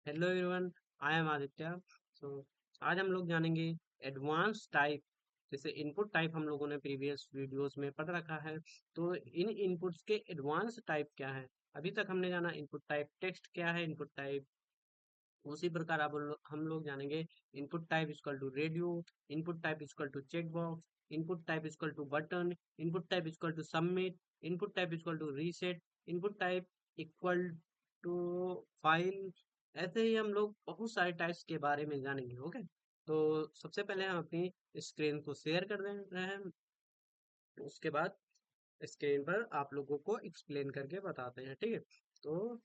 Hello everyone, I am Aditya. So आज हम लोग जानेंगे एडवांस टाइप। जैसे इनपुट टाइप हम लोगों ने प्रीवियस वीडियोस में पढ़ रखा है, तो इन इनपुट्स के एडवांस टाइप क्या है। अभी तक हमने जाना इनपुट टाइप टेक्स्ट क्या है, इनपुट टाइप। उसी प्रकार अब हम लोग जानेंगे input type equal to radio, input type equal to check box, input type equal to button, input type equal to submit, input type equal to reset, input type equal to file. ऐसे ही हम लोग बहुत सारे types के बारे में जानेंगे। ओके, तो सबसे पहले हम अपनी स्क्रीन को शेयर कर दे रहे हैं। उसके बाद स्क्रीन पर आप लोगों को एक्सप्लेन करके बताते हैं, ठीक है। तो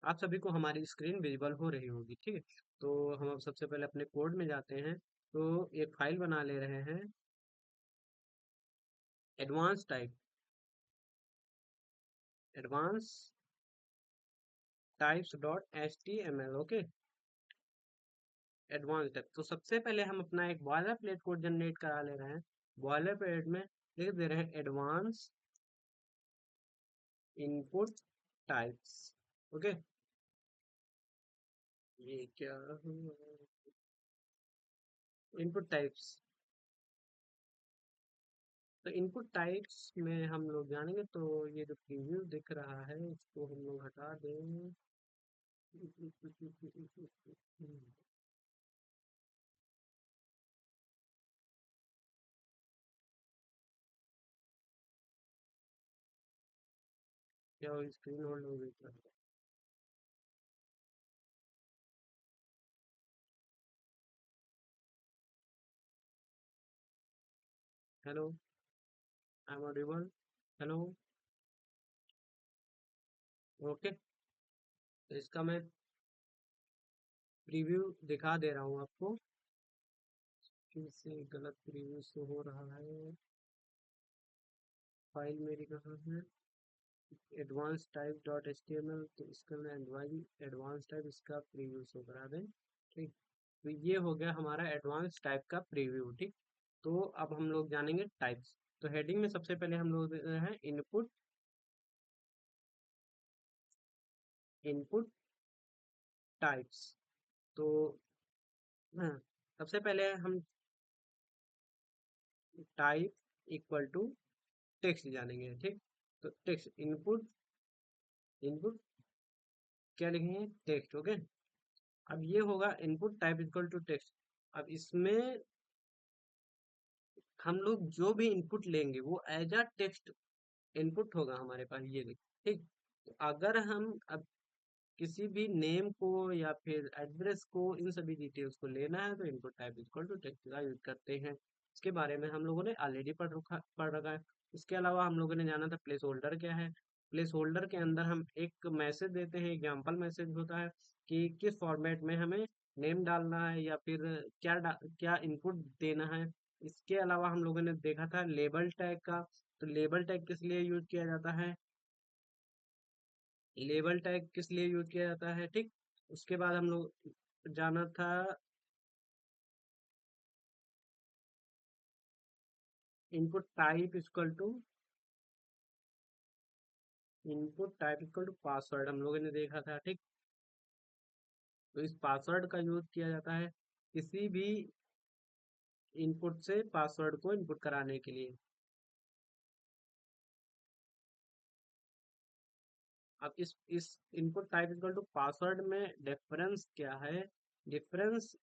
आप सभी को हमारी स्क्रीन विजिबल हो रही होगी, ठीक है। तो हम अब सबसे पहले अपने कोड में जाते हैं। तो एक फाइल बना ले रहे हैं, advance type, advance types dot H T M L. Okay, advance type. तो सबसे पहले हम अपना एक बॉयलर प्लेट कोड जनरेट करा ले रहे हैं। बॉयलर प्लेट में लिख दे रहे हैं एडवांस इनपुट टाइप्स। ओके, ये क्या इनपुट टाइप्स। तो इनपुट टाइप्स में हम लोग जानेंगे, तो ये जो प्रीव्यू दिख रहा है इसको हम लोग हटा दें। क्या वो स्क्रीन होल्ड हो गई क्या? Hello, I am audible. Hello. Okay, तो इसका मैं प्रीव्यू दिखा दे रहा हूँ आपको। फिर से गलत प्रीव्यू शो हो रहा है। फाइल मेरी कहाँ है? Advance type dot H T M L. तो इसका मैं एडवांस टाइप इसका प्रीव्यू शो करा दें, ठीक। तो ये हो गया हमारा एडवांस टाइप का प्रीव्यू, ठीक। तो अब हम लोग जानेंगे टाइप्स। तो हेडिंग में सबसे पहले हम लोग दे रहे हैं इनपुट, इनपुट टाइप्स। तो हाँ, सबसे पहले हम टाइप इक्वल टू टेक्स्ट जानेंगे, ठीक। तो टेक्स्ट इनपुट, इनपुट क्या लिखेंगे? टेक्स्ट। ओके, अब ये होगा input type equal to text. अब इसमें हम लोग जो भी इनपुट लेंगे वो एज अ टेक्स्ट इनपुट होगा हमारे पास, ये देखिए, ठीक। तो अगर हम अब किसी भी नेम को या फिर एड्रेस को, इन सभी डिटेल्स को लेना है, तो input type equal to text का यूज करते हैं। इसके बारे में हम लोगों ने ऑलरेडी पढ़ रखा है। इसके अलावा हम लोगों ने जाना था प्लेस होल्डर क्या है। प्लेस होल्डर के अंदर हम एक मैसेज देते हैं, एग्जाम्पल मैसेज होता है कि किस फॉर्मेट में हमें नेम डालना है या फिर क्या इनपुट देना है। इसके अलावा हम लोगों ने देखा था लेबल टैग का। तो लेबल टैग किस लिए यूज किया जाता है? लेबल टैग किस लिए यूज किया जाता है, ठीक। उसके बाद हम लोग जाना था input type equal to, input type equal to password हम लोगों ने देखा था, ठीक। तो इस पासवर्ड का यूज किया जाता है किसी भी इनपुट से पासवर्ड को इनपुट कराने के लिए। अब इस input type equal to password में डिफरेंस क्या है? डिफरेंस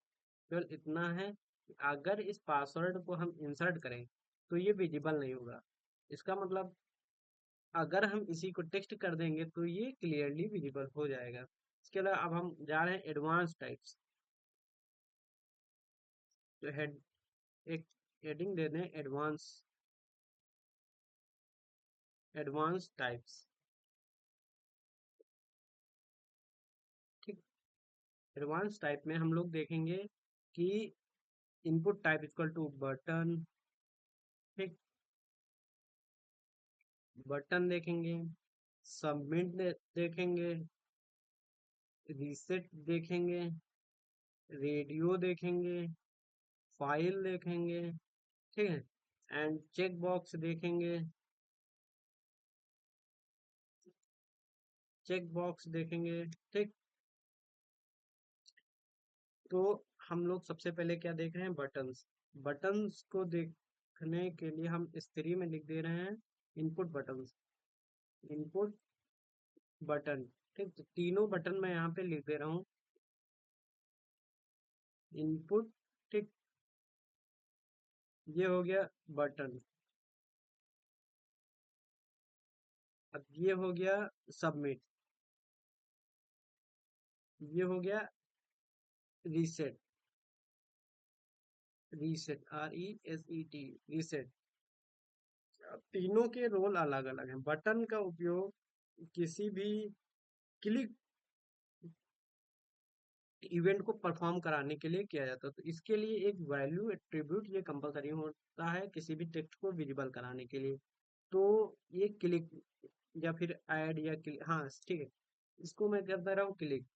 केवल इतना है कि अगर इस पासवर्ड को हम इंसर्ट करें तो ये विजिबल नहीं होगा। इसका मतलब अगर हम इसी को टेक्स्ट कर देंगे तो ये क्लियरली विजिबल हो जाएगा। इसके अलावा अब हम जा रहे हैं एडवांस टाइप्स। तो हेड एक हेडिंग दे दें एडवांस, एडवांस टाइप्स, ठीक। एडवांस टाइप में हम लोग देखेंगे कि input type equal to button, ठीक। बटन देखेंगे, सबमिट देखेंगे, रीसेट देखेंगे, रेडियो देखेंगे, फाइल देखेंगे, ठीक है, एंड चेक बॉक्स देखेंगे। चेक बॉक्स देखेंगे। ठीक, तो हम लोग सबसे पहले क्या देख रहे हैं, बटन्स। बटन्स को देखने के लिए हम स्त्री में लिख दे रहे हैं इनपुट बटन्स, इनपुट बटन। ठीक, तो तीनों बटन मैं यहाँ पे लिख दे रहा हूँ इनपुट। ठीक, ये हो गया बटन। अब ये हो गया सबमिट, ये हो गया रीसेट, रीसेट RESET, रीसेट। तीनों के रोल अलग अलग हैं। बटन का उपयोग किसी भी क्लिक इवेंट को परफॉर्म कराने के लिए किया जाता है। तो इसके लिए एक वैल्यू एट्रीब्यूट ये कंपलसरी होता है किसी भी टेक्स्ट को विजिबल कराने के लिए। तो ये क्लिक या फिर ऐड या क्लिक, हाँ ठीक है, इसको मैं करता रहा हूँ क्लिक।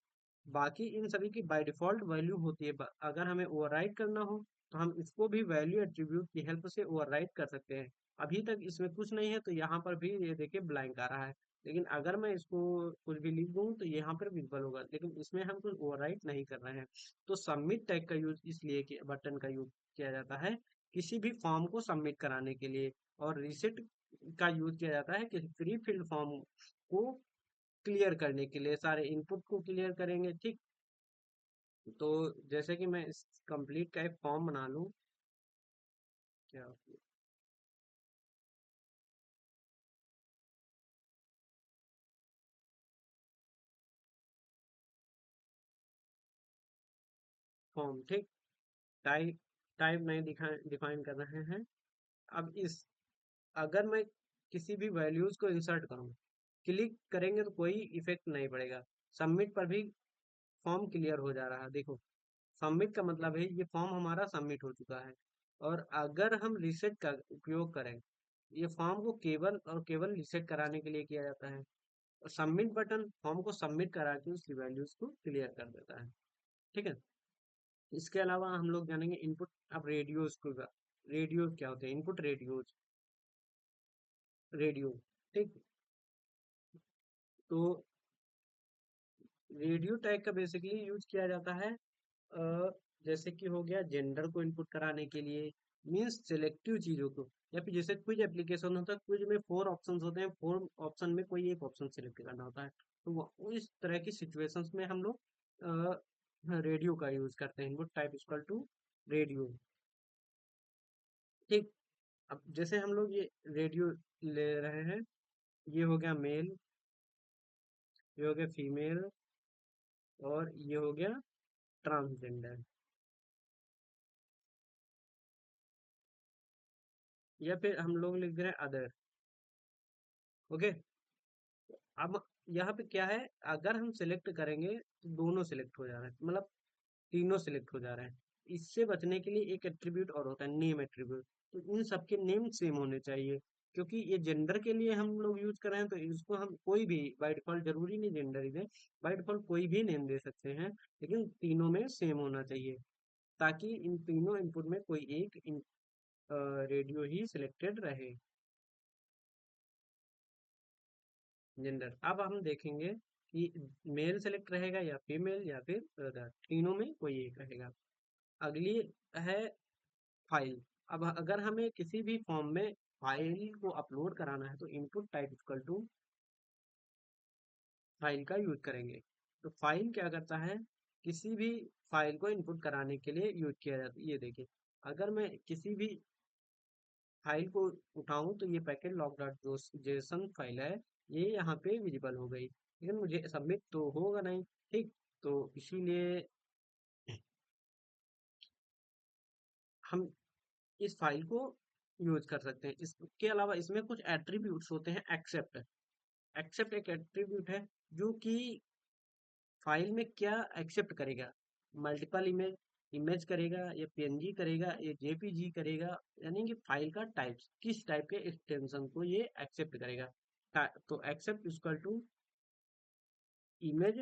बाकी इन सभी की बाय डिफॉल्ट वैल्यू होती है। अगर हमें ओवरराइड करना हो तो हम इसको भी वैल्यू एट्रीब्यूट की हेल्प से ओवरराइड कर सकते हैं। अभी तक इसमें कुछ नहीं है तो यहाँ पर भी ये देखिए ब्लैंक आ रहा है, लेकिन अगर मैं इसको कुछ भी लिख दूँ तो यहाँ पर विजिबल होगा, लेकिन इसमें हम कुछ ओवरराइड नहीं कर रहे हैं। तो सबमिट टैग का यूज इसलिए कि बटन का यूज किया जाता है किसी भी फॉर्म को सबमिट कराने के लिए, और रिसेट का यूज किया जाता है किसी फ्री फील्ड फॉर्म को क्लियर करने के लिए, सारे इनपुट को क्लियर करेंगे। ठीक, तो जैसे कि मैं इस कंप्लीट का एक फॉर्म बना लूं, क्या फॉर्म। ठीक, टाइप, टाइप नहीं डिफाइन कर रहे हैं। अब इस, अगर मैं किसी भी वैल्यूज को इंसर्ट करूं, क्लिक करेंगे तो कोई इफेक्ट नहीं पड़ेगा, सबमिट पर भी फॉर्म क्लियर हो जा रहा है। देखो, सबमिट का मतलब है ये फॉर्म हमारा सबमिट हो चुका है। और अगर हम रिसेट का उपयोग करें, ये फॉर्म को केवल और केवल रिसेट कराने के लिए किया जाता है। और सबमिट बटन फॉर्म को सबमिट करा के उसकी वैल्यूज को क्लियर कर देता है। ठीक है, इसके अलावा हम लोग जानेंगे इनपुट। अब रेडियोज को, रेडियो क्या होते हैं, इनपुट रेडियोज, रेडियो। ठीक, तो रेडियो टैग का बेसिकली यूज किया जाता है अ, जैसे कि हो गया जेंडर को इनपुट कराने के लिए, मीन्स सिलेक्टिव चीजों को, या फिर जैसे क्विज एप्लीकेशन होता है, क्विज में 4 ऑप्शंस होते हैं, 4 ऑप्शन में कोई एक ऑप्शन सिलेक्ट करना होता है। तो वो इस तरह की सिचुएशंस में हम लोग रेडियो का यूज करते हैं, input type equal to radio. ठीक, अब जैसे हम लोग ये रेडियो ले रहे हैं, ये हो गया मेल, ये हो गया फीमेल, और ये हो गया ट्रांसजेंडर, या फिर हम लोग लिख दे रहे हैं अदर। ओके, अब यहाँ पे क्या है, अगर हम सिलेक्ट करेंगे तो दोनों सिलेक्ट हो जा रहे हैं, मतलब तीनों सिलेक्ट हो जा रहे हैं। इससे बचने के लिए एक एट्रीब्यूट और होता है, नेम एट्रीब्यूट। तो इन सबके नेम सेम होने चाहिए, क्योंकि ये जेंडर के लिए हम लोग यूज कर रहे हैं, तो इसको हम कोई भी बाय डिफॉल्ट, जरूरी नहीं जेंडर ही दें, बाय डिफॉल्ट कोई भी नेम दे सकते हैं, लेकिन तीनों में सेम होना चाहिए, ताकि इन तीनों इनपुट में कोई एक रेडियो ही सिलेक्टेड रहे, जेंडर। अब हम देखेंगे कि मेल सेलेक्ट रहेगा या फीमेल या फिर अदर, तीनों में कोई एक रहेगा। अगली है फाइल। अब अगर हमें किसी भी फॉर्म में फाइल को अपलोड कराना है तो input type equal to file का यूज करेंगे। तो फाइल क्या करता है, किसी भी फाइल को इनपुट कराने के लिए यूज किया जाता है। ये देखिए, अगर मैं किसी भी फाइल को उठाऊं तो ये packet log dot JSON file है, ये यहाँ पे विजिबल हो गई, लेकिन मुझे सबमिट तो होगा नहीं। ठीक, तो इसीलिए हम इस फाइल को यूज कर सकते हैं। इसके अलावा इसमें कुछ एट्रीब्यूट्स होते हैं, एक्सेप्ट। एक्सेप्ट एक एट्रीब्यूट है जो कि फाइल में क्या एक्सेप्ट करेगा, मल्टीपल इमेज, इमेज करेगा, या पीएनजी करेगा, या जेपीजी करेगा, यानी कि फाइल का टाइप्स, किस टाइप के एक्सटेंशन को ये एक्सेप्ट करेगा। तो accept equal to image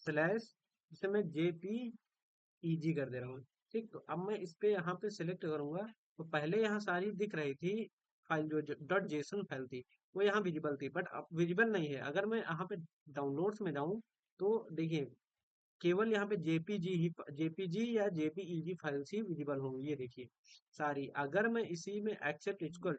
slash, जिसे मैं जेपीईजी कर दे रहा हूँ। ठीक, तो अब मैं इस पे यहाँ पे सिलेक्ट करूंगा, तो पहले यहाँ सारी दिख रही थी फाइल जो डॉट जेसन फाइल थी वो यहाँ विजिबल थी, बट अब विजिबल नहीं है। अगर मैं यहाँ पे डाउनलोड्स में जाऊँ तो देखिए केवल यहाँ पे जेपीजी या जेपीईजी फाइल्स ही विजिबल होंगी, ये देखिए सारी। अगर मैं इसी में एक्सेप्ट इक्वल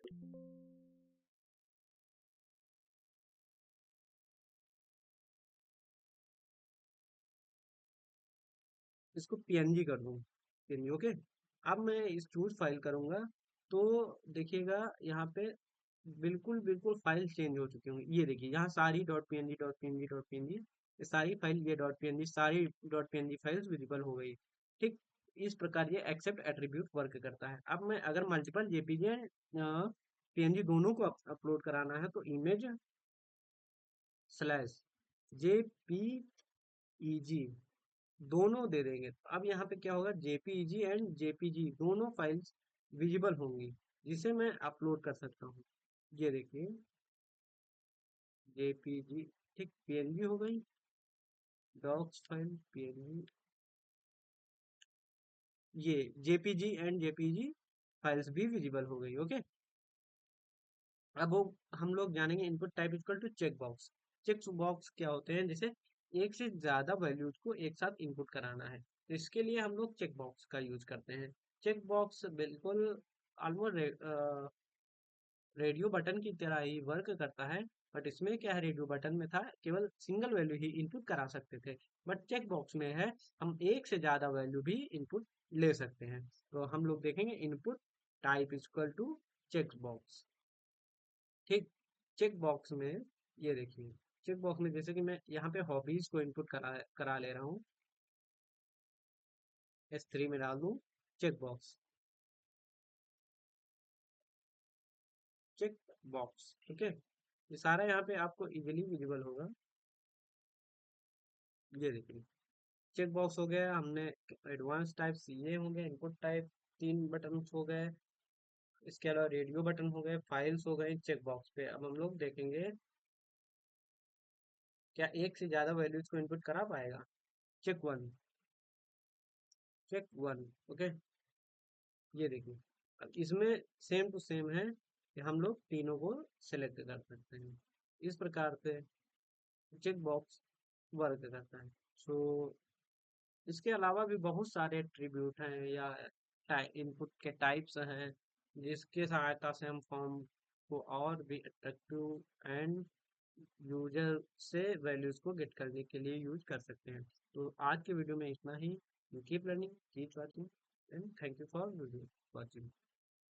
इसको पीएनजी कर दूं, पीएनजी ओके। अब मैं इस चूज फाइल करूंगा तो देखिएगा यहाँ पे बिल्कुल बिल्कुल फाइल चेंज हो चुकी होंगी। ये देखिए यहाँ सारी dot PNG dot PNG dot PNG ये सारी फाइल, ये डॉट पीएनजी सारी डॉट पीएनजी फाइल्स विजिबल हो गई। ठीक, इस प्रकार ये एक्सेप्ट एट्रीब्यूट वर्क करता है। अब मैं अगर मल्टीपल जेपीजी एंड पीएनजी दोनों को अपलोड कराना है तो इमेज स्लैश जेपीईजी दोनों दे देंगे। तो अब यहाँ पे क्या होगा, जेपीईजी एंड जेपीजी दोनों फाइल्स विजिबल होंगी, जिसे मैं अपलोड कर सकता हूँ। ये देखिए जेपीजी, ठीक, पीएनजी हो गई, डॉक्स फाइल पीएनजी, ये जेपीजी एंड जेपीजी फाइल्स भी विजिबल हो गई। ओके, अब वो हम लोग जानेंगे input type equal to check box. Check box क्या होते हैं, जैसे एक से ज्यादा वैल्यूज को एक साथ इनपुट कराना है, तो इसके लिए हम लोग चेक बॉक्स का यूज करते हैं। चेक बॉक्स बिल्कुल ऑलमोस्ट रेडियो बटन की तरह ही वर्क करता है, बट इसमें क्या है, रेडियो बटन में था केवल सिंगल वैल्यू ही इनपुट करा सकते थे, बट चेक बॉक्स में है हम एक से ज्यादा वैल्यू भी इनपुट ले सकते हैं। तो हम लोग देखेंगे input type equal to check box. ठीक, चेक बॉक्स में ये देखिए, चेक बॉक्स में जैसे कि मैं यहाँ पे हॉबीज को इनपुट करा करा ले रहा हूँ, S3 में डाल दूँ चेक बॉक्स, चेक बॉक्स। ठीक है, ये सारा यहाँ पे आपको इजीली विजिबल होगा। ये देखिए चेक बॉक्स हो गया, हमने एडवांस टाइप ये हो गए, इनपुट टाइप तीन बटन हो गए, इसके अलावा रेडियो बटन हो गए, फाइल्स हो गए चेक बॉक्स पे। अब हम लोग देखेंगे क्या एक से ज्यादा वैल्यूज को इनपुट करा पाएगा। Check one, check one, okay. ये देखिए अब इसमें सेम टू सेम है कि हम लोग तीनों को सिलेक्ट कर सकते हैं। इस प्रकार से चेक बॉक्स वर्क करता है। सो इसके अलावा भी बहुत सारे एट्रीब्यूट हैं या इनपुट के टाइप्स हैं, जिसके सहायता से हम फॉर्म को और भी अट्रैक्टिव एंड यूजर से वैल्यूज को गेट करने के लिए यूज कर सकते हैं। तो आज के वीडियो में इतना ही। Keep learning, keep watching and thank you for video watching.